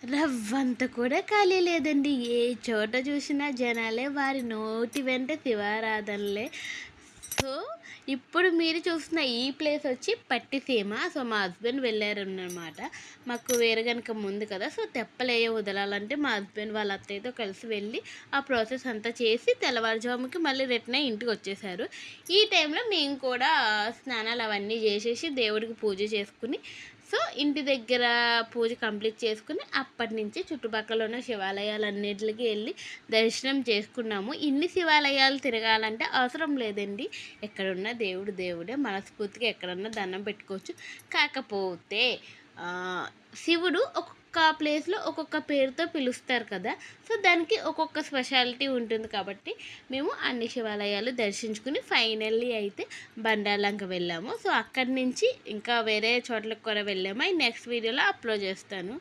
రవ్వంత కూడా ఖాళీ లేదండి. ఏ చోట చూసినా జనాలే, వారి నోటి వెంట శివారాధనలే. సో, ఇప్పుడు మీరు చూస్తున్న ఈ ప్లేస్ వచ్చి పట్టిసీమ. సో, మా హస్బెండ్ వెళ్ళారన్నమాట. మాకు వేరుగనక ముందు కదా! సో, తెప్పలేయో వదలాలంటే మా హస్బెండ్ వాళ్ళ అత్తయ్యతో కలిసి వెళ్ళి ఆ ప్రాసెస్ అంతా చేసి తెల్లవారుజాముకి మళ్ళీ రిటర్న్ అయ్యి ఇంటికొచ్చేశారు. ఈ టైంలో మేము కూడా స్నానాలు అవన్నీ చేసేసి దేవుడికి పూజ చేసుకుని, సో, ఇంటి దగ్గర పూజ కంప్లీట్ చేసుకుని అప్పటి నుంచి చుట్టుపక్కల ఉన్న శివాలయాలన్నిటికి వెళ్ళి దర్శనం చేసుకున్నాము. ఇన్ని శివాలయాలు తిరగాలంటే అవసరం లేదండి. ఎక్కడున్న దేవుడు దేవుడే. మనస్ఫూర్తిగా ఎక్కడన్నా దండం పెట్టుకోవచ్చు. కాకపోతే శివుడు ఒక్కొక్క ప్లేస్లో ఒక్కొక్క పేరుతో పిలుస్తారు కదా! సో, దానికి ఒక్కొక్క స్పెషాలిటీ ఉంటుంది కాబట్టి మేము అన్ని శివాలయాలు దర్శించుకుని ఫైనల్లీ అయితే బండార్లంక వెళ్ళాము. సో, అక్కడి నుంచి ఇంకా వేరే చోట్లకు కూడా వెళ్ళాము. అవి నెక్స్ట్ వీడియోలో అప్లోడ్ చేస్తాను.